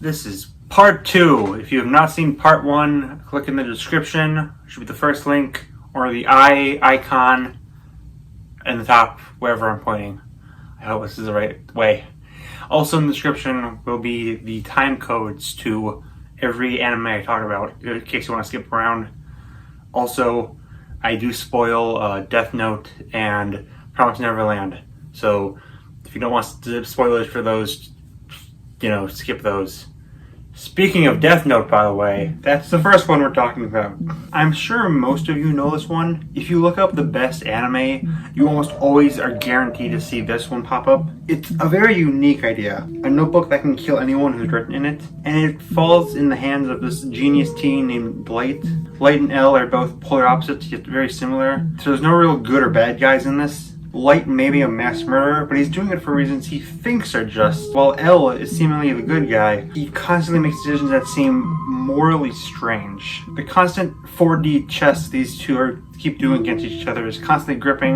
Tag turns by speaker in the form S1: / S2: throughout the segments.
S1: This is part 2. If you have not seen part 1, click in the description. It should be the first link or the eye icon in the top, wherever I'm pointing. I hope this is the right way. Also in the description will be the time codes to every anime I talk about, in case you want to skip around. Also, I do spoil Death Note and Promised Neverland. So if you don't want spoilers for those, skip those. Speaking of Death Note, by the way, that's the first one we're talking about. I'm sure most of you know this one. If you look up the best anime, you almost always are guaranteed to see this one pop up. It's a very unique idea. A notebook that can kill anyone who's written in it. And it falls in the hands of this genius teen named Light. Light and L are both polar opposites, yet very similar. So there's no real good or bad guys in this. Light may be a mass murderer, but he's doing it for reasons he thinks are just, while L is seemingly the good guy. He constantly makes decisions that seem morally strange. The constant 4D chess these two keep doing against each other is constantly gripping.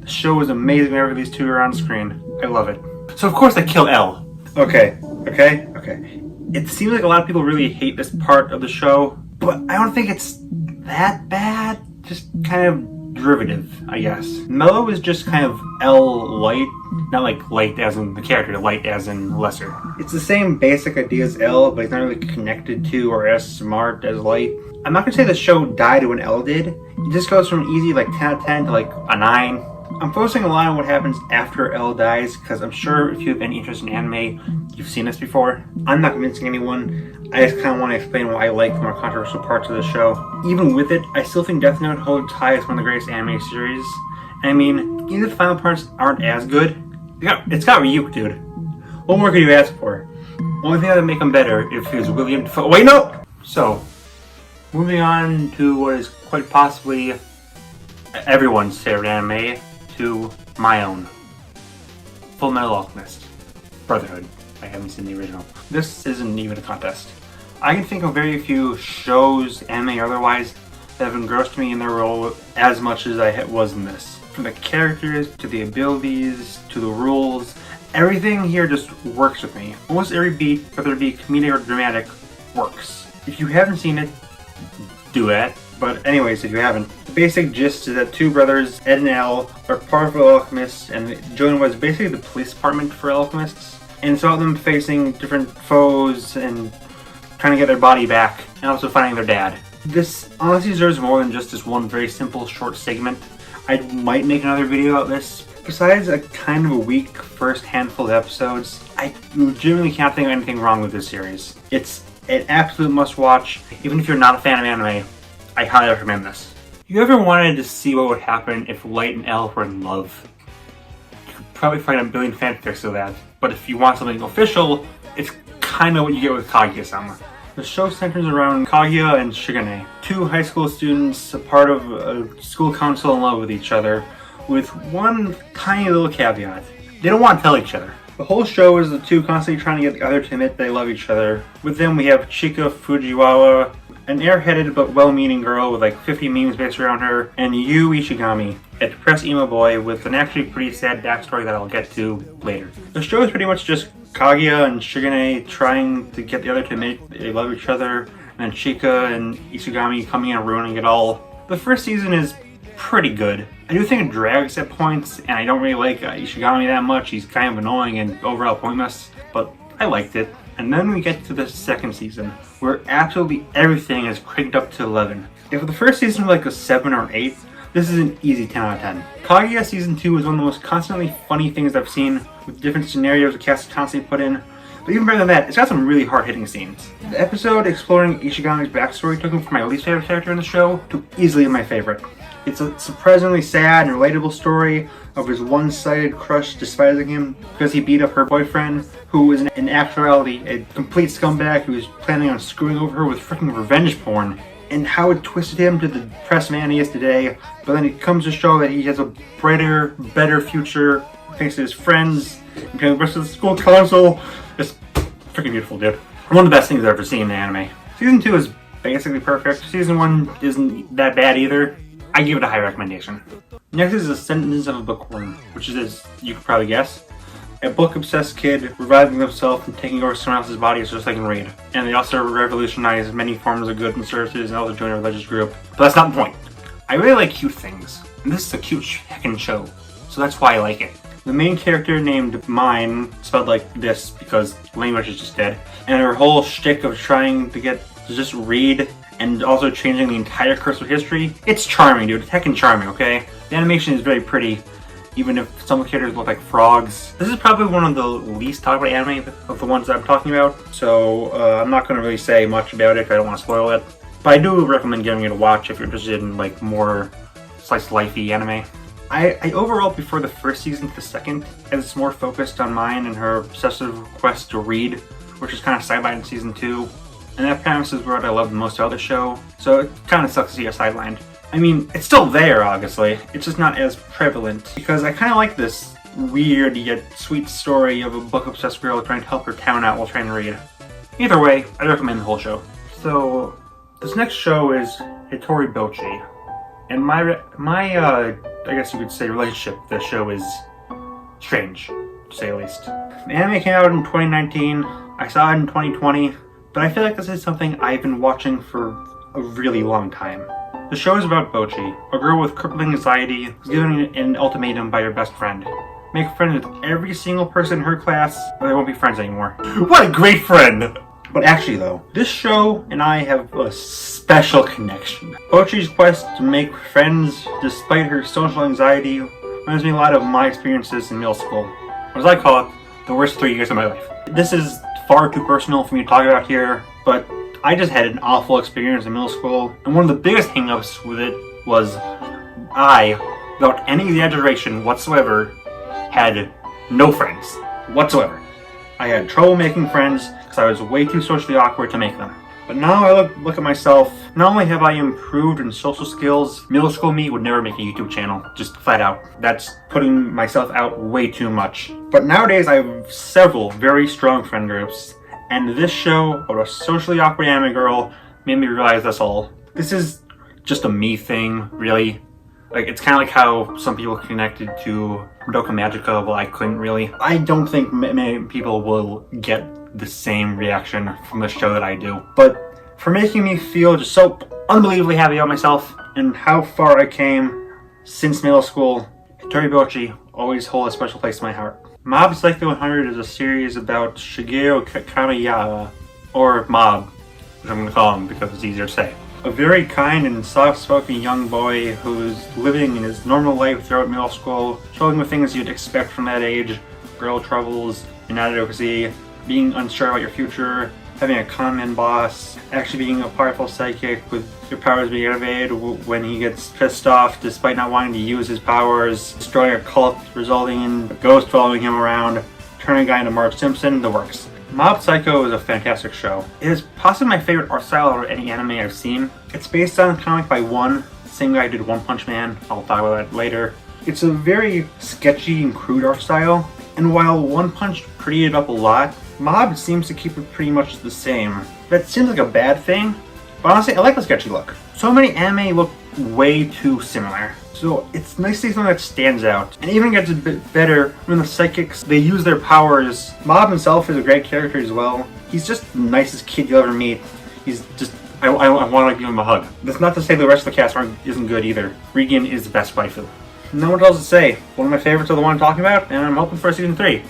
S1: The show is amazing whenever these two are on screen. I love it. So of course they kill L. Okay. It seems like a lot of people really hate this part of the show, but I don't think it's that bad. Just kind of derivative, I guess. Mellow is just kind of L light, not like light as in the character, light as in lesser. It's the same basic idea as L, but he's not really connected to or as smart as Light. I'm not gonna say the show died when L did. It just goes from easy like 10 out of 10 to like a 9. I'm focusing a lot on what happens after L dies, because I'm sure if you have any interest in anime, you've seen this before. I'm not convincing anyone. I just kind of want to explain why I like the more controversial parts of the show. Even with it, I still think Death Note holds high as one of the greatest anime series. And I mean, even if the final parts aren't as good, it's got Ryuk, dude. What more could you ask for? Only thing that would make them better if he was William Dafoe. Wait, no! So, moving on to what is quite possibly everyone's favorite anime, to my own. FullMetal Alchemist. Brotherhood. I haven't seen the original. This isn't even a contest. I can think of very few shows, anime or otherwise, that have engrossed me in their role as much as I was in this. From the characters, to the abilities, to the rules, everything here just works with me. Almost every beat, whether it be comedic or dramatic, works. If you haven't seen it, do it. But anyways, if you haven't, the basic gist is that two brothers, Ed and Al, are part of Alchemist, and joined was basically the police department for Alchemists. And it's about them facing different foes and trying to get their body back, and also finding their dad. This honestly deserves more than just this one very simple short segment. I might make another video about this. Besides a kind of a weak first handful of episodes, I legitimately can't think of anything wrong with this series. It's an absolute must-watch. Even if you're not a fan of anime, I highly recommend this. You ever wanted to see what would happen if Light and L were in love? You could probably find a billion fanfics of that, but if you want something official, it's kind of what you get with Kaguya-sama. The show centers around Kaguya and Shigane, two high school students, a part of a school council in love with each other, with one tiny little caveat. They don't want to tell each other. The whole show is the two constantly trying to get the other to admit they love each other. With them we have Chika Fujiwara, an airheaded but well-meaning girl with like 50 memes based around her, and Yu Ishigami, a depressed emo boy with an actually pretty sad backstory that I'll get to later. The show is pretty much just Kaguya and Shigane trying to get the other to admit they love each other, and Chika and Ishigami coming in and ruining it all. The first season is pretty good. I do think it drags at points, and I don't really like Ishigami that much. He's kind of annoying and overall pointless, but I liked it. And then we get to the second season, where absolutely everything is cranked up to 11. If the first season was like a 7 or 8, this is an easy 10 out of 10. Kaguya Season 2 is one of the most constantly funny things I've seen, with different scenarios the cast constantly put in. But even better than that, it's got some really hard-hitting scenes. The episode exploring Ishigami's backstory took him from my least favorite character in the show to easily my favorite. It's a surprisingly sad and relatable story of his one-sided crush despising him because he beat up her boyfriend, who is in actuality a complete scumbag who is planning on screwing over her with freaking revenge porn, and how it twisted him to the depressed man he is today. But then it comes to show that he has a brighter, better future thanks to his friends and the rest of the school council. It's freaking beautiful, dude. One of the best things I've ever seen in anime. Season 2 is basically perfect. Season 1 isn't that bad either. I give it a high recommendation. Next is Ascendance of A Bookworm, which is, as you could probably guess, a book-obsessed kid reviving himself and taking over someone else's body so they can read. And they also revolutionize many forms of good and services and also join a religious group. But that's not the point. I really like cute things. And this is a cute heckin' show. So that's why I like it. The main character named Mine, spelled like this because language is just dead, and her whole shtick of trying to get to just read and also changing the entire course of history, it's charming, dude. It's heckin' charming, okay? The animation is very pretty, even if some of the characters look like frogs. This is probably one of the least talked about anime of the ones that I'm talking about, so I'm not going to really say much about it because I don't want to spoil it. But I do recommend giving it a watch if you're interested in like more slice-of-life-y anime. I overall prefer the first season to the second, as it's more focused on Mine and her obsessive quest to read, which is kind of sidelined in season 2. And that premise is what I love the most about the show, so it kind of sucks to see it sidelined. I mean, it's still there, obviously, it's just not as prevalent, because I kind of like this weird yet sweet story of a book-obsessed girl trying to help her town out while trying to read. Either way, I recommend the whole show. So, this next show is Hitorii Bocchi. And my I guess you could say relationship with this show is strange, to say the least. The anime came out in 2019, I saw it in 2020, but I feel like this is something I've been watching for a really long time. The show is about Bocchi, a girl with crippling anxiety who's given an ultimatum by her best friend. Make friends with every single person in her class, or they won't be friends anymore. What a great friend! But actually though, this show and I have a special connection. Bocchi's quest to make friends despite her social anxiety reminds me a lot of my experiences in middle school. Or as I call it, the worst 3 years of my life. This is far too personal for me to talk about here, but I just had an awful experience in middle school, and one of the biggest hang-ups with it was I, without any exaggeration whatsoever, had no friends whatsoever. I had trouble making friends because I was way too socially awkward to make them. But now I look at myself, not only have I improved in social skills, middle school me would never make a YouTube channel, just flat out. That's putting myself out way too much. But nowadays I have several very strong friend groups, and this show about a socially awkward anime girl made me realize this all. This is just a me thing, really. Like, it's kind of like how some people connected to Madoka Magica, well, I couldn't really. I don't think many people will get the same reaction from the show that I do. But for making me feel just so unbelievably happy about myself and how far I came since middle school, Hitorii Bocchi always hold a special place in my heart. Mob Psycho 100 is a series about Shigeru Kaguya, or Mob, which I'm going to call him because it's easier to say. A very kind and soft-spoken young boy who's living in his normal life throughout middle school, struggling with things you'd expect from that age, girl troubles, inadequacy, being unsure about your future, having a con-man boss, actually being a powerful psychic with your powers being activated when he gets pissed off despite not wanting to use his powers, destroying a cult resulting in a ghost following him around, turning a guy into Marge Simpson, the works. Mob Psycho is a fantastic show. It is possibly my favorite art style out of any anime I've seen. It's based on a comic by One, the same guy who did One Punch Man. I'll talk about that later. It's a very sketchy and crude art style, and while One Punch prettied it up a lot, Mob seems to keep it pretty much the same. That seems like a bad thing, but honestly, I like the sketchy look. So many anime look way too similar. So it's nice to see something that stands out. And even gets a bit better when the psychics, they use their powers. Mob himself is a great character as well. He's just the nicest kid you'll ever meet. He's just, I want to give him a hug. That's not to say the rest of the cast isn't good either. Regan is the best waifu. No one else to say. One of my favorites are the one I'm talking about, and I'm hoping for season 3.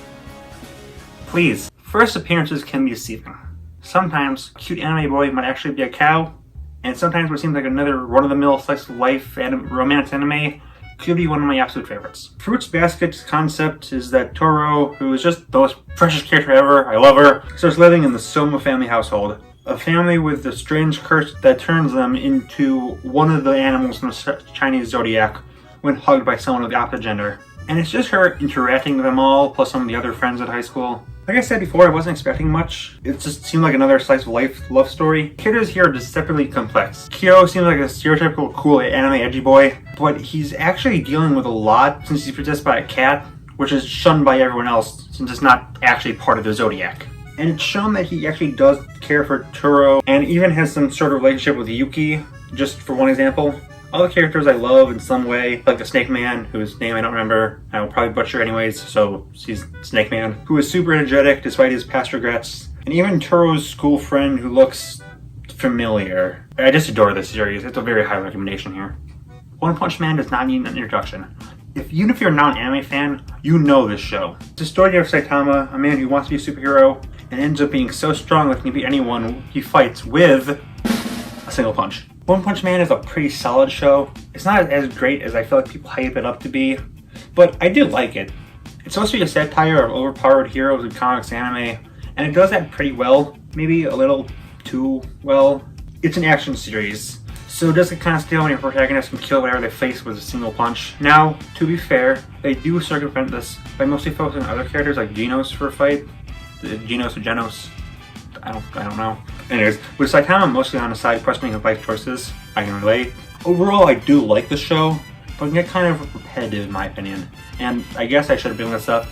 S1: Please. First appearances can be deceiving. Sometimes, a cute anime boy might actually be a cow, and sometimes what seems like another run-of-the-mill slice-of-life romance anime could be one of my absolute favorites. Fruits Basket's concept is that Toro, who is just the most precious character ever, I love her, starts living in the Soma family household. A family with a strange curse that turns them into one of the animals in the Chinese zodiac when hugged by someone of the opposite gender. And it's just her interacting with them all, plus some of the other friends at high school. Like I said before, I wasn't expecting much. It just seemed like another slice of life love story. Characters here are deceptively complex. Kyo seems like a stereotypical cool anime edgy boy, but he's actually dealing with a lot since he's possessed by a cat, which is shunned by everyone else since it's not actually part of the zodiac. And it's shown that he actually does care for Turo, and even has some sort of relationship with Yuki, just for one example. All the characters I love in some way, like the Snake Man, whose name I don't remember, I will probably butcher anyways, so he's Snake Man, who is super energetic despite his past regrets, and even Turo's school friend who looks familiar. I just adore this series. It's a very high recommendation here. One Punch Man does not need an introduction. Even if you're not an anime fan, you know this show. It's the story of Saitama, a man who wants to be a superhero and ends up being so strong that he can beat anyone he fights with a single punch. One Punch Man is a pretty solid show. It's not as great as I feel like people hype it up to be, but I do like it. It's supposed to be a satire of overpowered heroes in comics anime, and it does that pretty well. Maybe a little too well. It's an action series, so it does get kind of stale when your protagonist can kill whatever they face with a single punch. Now, to be fair, they do circumvent this by mostly focusing on other characters like Genos for a fight. Genos or Genos? I don't know. Anyways, with Saitama mostly on the side questioning his life choices, I can relate. Overall, I do like the show, but it can get kind of repetitive in my opinion. And I guess I should have been this up.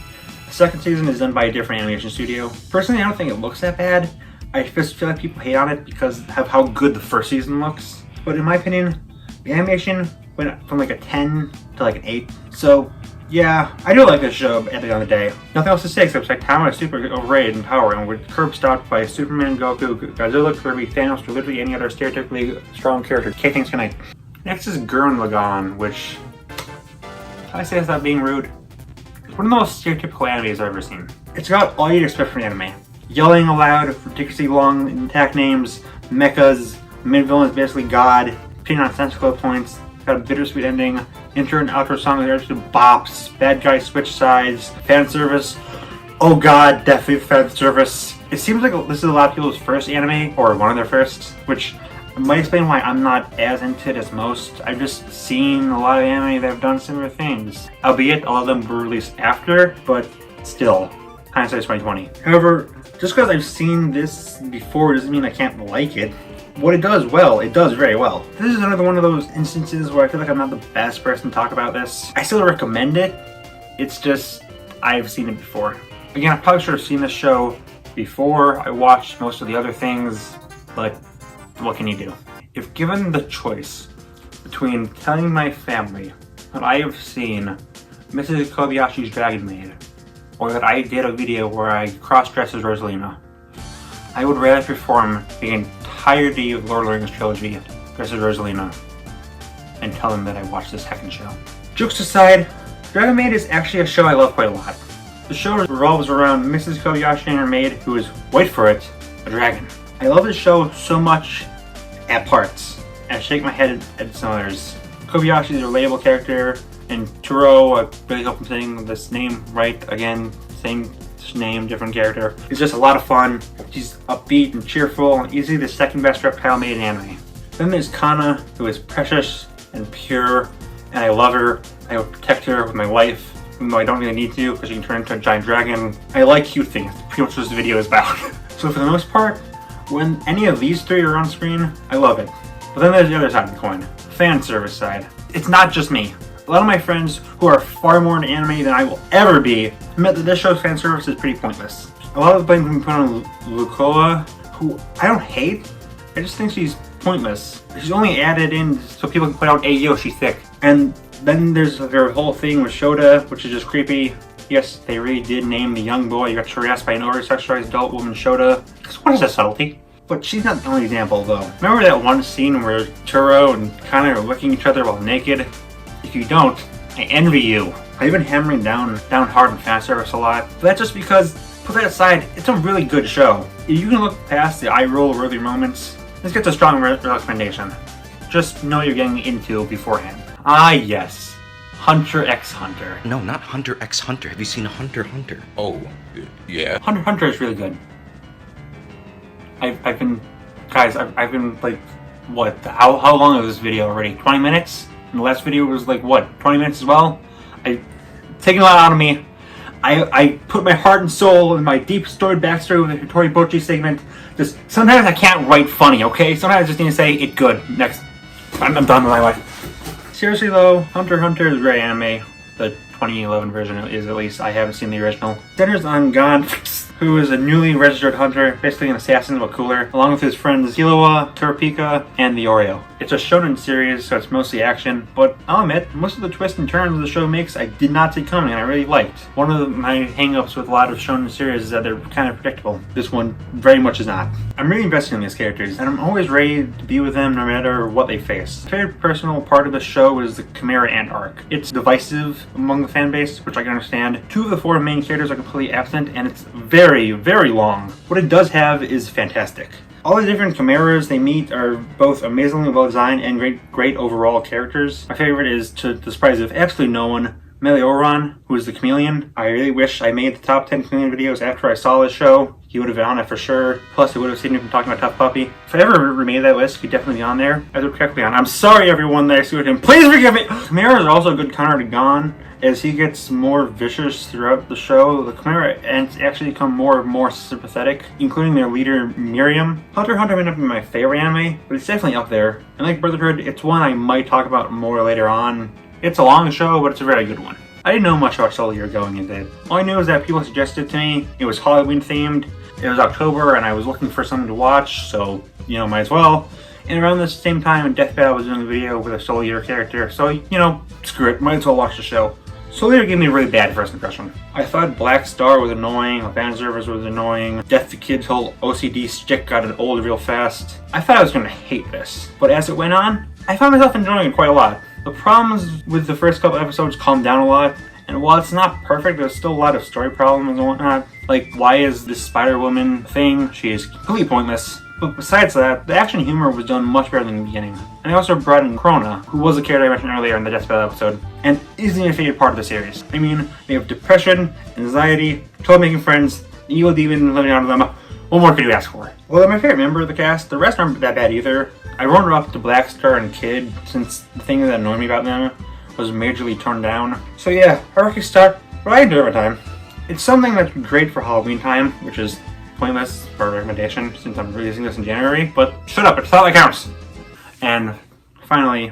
S1: The second season is done by a different animation studio. Personally, I don't think it looks that bad. I just feel like people hate on it because of how good the first season looks. But in my opinion, the animation went from like a 10 to like an 8. So yeah, I do like this show at the end of the day. Nothing else to say except Saitama is super overrated in power and we're curb stopped by Superman, Goku, Godzilla, Kirby, Thanos, or literally any other stereotypically strong character. Okay, thanks, good night. Next is Gurren Lagann, which, how I say this without being rude, it's one of the most stereotypical animes I've ever seen. It's got all you'd expect from an anime. Yelling aloud, ridiculously long attack names, mechas, main villain is basically God, pinning on sensical points, got a bittersweet ending, intro and outro songs are actually bops, bad guys switch sides, fan service, oh god, definitely fan service. It seems like this is a lot of people's first anime, or one of their first, which might explain why I'm not as into it as most. I've just seen a lot of anime that have done similar things, albeit a lot of them were released after, but still, hindsight's 2020. However, just because I've seen this before doesn't mean I can't like it. What it does well, it does very well. This is another one of those instances where I feel like I'm not the best person to talk about this. I still recommend it, it's just, I've seen it before. Again, I probably should have seen this show before I watched most of the other things, but what can you do? If given the choice between telling my family that I have seen Mrs. Kobayashi's Dragon Maid, or that I did a video where I cross-dressed as Rosalina, I would rather perform the entirety of Lord of the Rings trilogy dressed as Rosalina and tell them that I watched the second show. Jokes aside, Dragon Maid is actually a show I love quite a lot. The show revolves around Mrs. Kobayashi and her maid, who is, wait for it, a dragon. I love this show so much at parts, and I shake my head at some others. Kobayashi is a relatable character, and Turo, I really hope I'm saying this name right again, same name, different character. It's just a lot of fun. She's upbeat and cheerful, and easily the second best reptile made in anime. Then there's Kana, who is precious and pure, and I love her. I will protect her with my life, even though I don't really need to, because she can turn into a giant dragon. I like cute things. That's pretty much what this video is about. So for the most part, when any of these three are on screen, I love it. But then there's the other side of the coin, fan service side. It's not just me. A lot of my friends who are far more into anime than I will ever be admit that this show's fan service is pretty pointless. A lot of the blame can be put on Lukoa, who I don't hate, I just think she's pointless. She's only added in so people can point out, hey yo, she's thick. And then there's their whole thing with Shota, which is just creepy. Yes, they really did name the young boy who got harassed by an over-sexualized adult woman Shota. Because what is that subtlety? But she's not the only example though. Remember that one scene where Turo and Kana are licking each other while naked? If you don't, I envy you. I've been hammering down hard on fan service a lot, but that's just because, put that aside, it's a really good show. If you can look past the eye roll worthy moments, this gets a strong recommendation. Just know you're getting into beforehand. Ah yes, HunterxHunter.
S2: No, not HunterxHunter. Have you seen HunterxHunter? Oh, yeah.
S1: HunterxHunter is really good. I've been like, what, how long is this video already? 20 minutes? And the last video was like, what, 20 minutes as well? Taking a lot out of me. I put my heart and soul in my deep story backstory with the Hitorii Bocchi segment. Just, sometimes I can't write funny, okay? Sometimes I just need to say, it's good. Next. I'm done with my life. Seriously though, HunterxHunter is a great anime. The 2011 version is, at least. I haven't seen the original. Centers on Gon, who is a newly registered hunter, basically an assassin but cooler, along with his friends Killua, Kurapika, and the Oreo. It's a shonen series, so it's mostly action, but I'll admit, most of the twists and turns the show makes I did not see coming, and I really liked. One of my hang-ups with a lot of shonen series is that they're kind of predictable. This one very much is not. I'm really invested in these characters, and I'm always ready to be with them no matter what they face. My favorite personal part of the show is the Chimera Ant arc. It's divisive among the fan base, which I can understand. 2 of the 4 main characters are completely absent, and it's very, very long. What it does have is fantastic. All the different chimeras they meet are both amazingly well designed and great overall characters. My favorite is, to the surprise of absolutely no one, Melioran, who is the chameleon. I really wish I made the top 10 chameleon videos after I saw this show. He would have been on it for sure. Plus, I would have seen him talking about Tough Puppy. If I ever remade that list, he'd definitely be on there. I would correctly on. I'm sorry, everyone, that I sued him. Please forgive me! Chimera is also a good counter to Gon. As he gets more vicious throughout the show, the Chimera Ants actually become more and more sympathetic, including their leader, Miriam. HunterxHunter may not be my favorite anime, but it's definitely up there. And like Brotherhood, it's one I might talk about more later on. It's a long show, but it's a very good one. I didn't know much about Soul Eater going into it. All I knew is that people suggested it to me. It was Halloween themed. It was October, and I was looking for something to watch, so, might as well. And around the same time, Death Battle was doing a video with a Soul Eater character, so, screw it, might as well watch the show. Soul Eater gave me a really bad first impression. I thought Black Star was annoying, the fan service was annoying, Death to Kid's whole OCD stick got it old real fast. I thought I was going to hate this, but as it went on, I found myself enjoying it quite a lot. The problems with the first couple episodes calmed down a lot, and while it's not perfect, there's still a lot of story problems and whatnot. Like, why is this Spider-Woman thing? She is completely pointless. But besides that, the action humor was done much better than the beginning. And I also brought in Krona, who was a character I mentioned earlier in the Death Battle episode, and is my favorite part of the series. I mean, they have depression, anxiety, trouble making friends, evil demon living out of them. What more could you ask for? Well, they're my favorite member of the cast. The rest aren't that bad either. I wrote her up to Black Star and Kid, since the thing that annoyed me about them was majorly torn down. So yeah, Hierarchy Star, but I enjoy it every time. It's something that's great for Halloween time, which is pointless for a recommendation since I'm releasing this in January, but shut up, it's not that counts. And finally,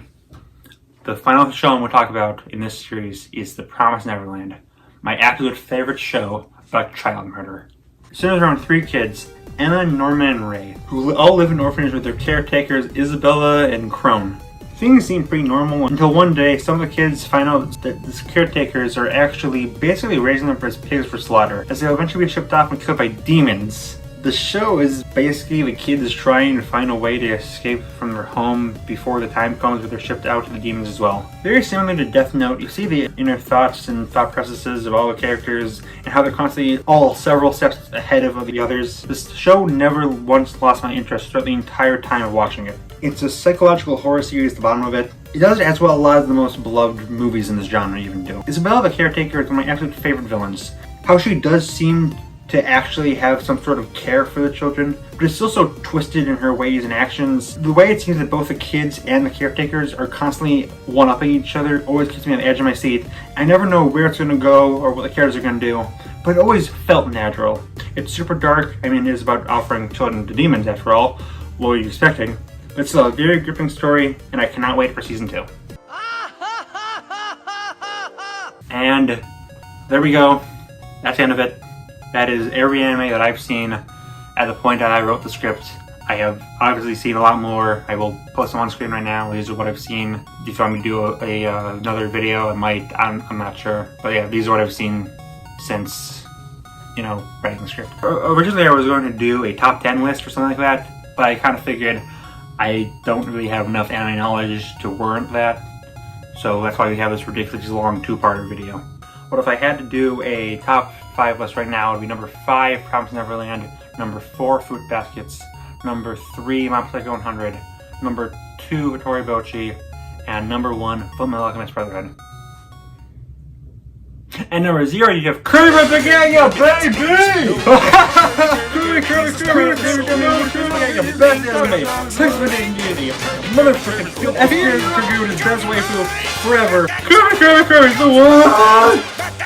S1: the final show I'm going to talk about in this series is The Promised Neverland, my absolute favorite show about child murder. It centers around 3 kids, Emma, Norman, and Ray, who all live in orphanage with their caretakers Isabella and Crone. Things seem pretty normal until one day some of the kids find out that these caretakers are actually basically raising them as pigs for slaughter, as they'll eventually be shipped off and killed by demons. The show is basically the kids trying to find a way to escape from their home before the time comes where they're shipped out to the demons as well. Very similar to Death Note, you see the inner thoughts and thought processes of all the characters and how they're constantly all several steps ahead of the others. This show never once lost my interest throughout the entire time of watching it. It's a psychological horror series at the bottom of it. It does as well a lot of the most beloved movies in this genre even do. Isabella the caretaker is one of my absolute favorite villains. How she does seem to actually have some sort of care for the children, but it's still so twisted in her ways and actions. The way it seems that both the kids and the caretakers are constantly one-upping each other always keeps me on the edge of my seat. I never know where it's going to go or what the characters are going to do, but it always felt natural. It's super dark. I mean, it is about offering children to demons after all. What were you expecting? But it's still a very gripping story, and I cannot wait for season 2. And there we go. That's the end of it. That is every anime that I've seen at the point that I wrote the script. I have obviously seen a lot more. I will post them on screen right now. These are what I've seen. If you want me to do another video, I might. I'm not sure. But yeah, these are what I've seen since, writing the script. Originally, I was going to do a top 10 list or something like that, but I kind of figured I don't really have enough anime knowledge to warrant that. So that's why we have this ridiculously long 2-parter video. But if I had to do a top 5 list right now, it would be number 5, Promised Neverland, number 4, Fruit Baskets, number 3, Mob Psycho 100, number 2, Hitorii Bocchi, and number 1, FullMetal Alchemist Brotherhood. And number 0, you have Curly with the Gang, yeah, baby! Curly, yeah, best anime, 6 minute immunity, motherfucking F-Gear Dragoon is best way to forever. Curly, the one!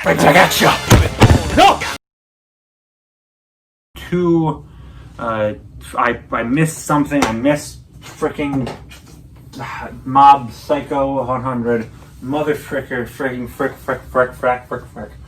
S1: I got you! No! I missed something. I missed freaking Mob Psycho 100. Mother fricker, freaking frick.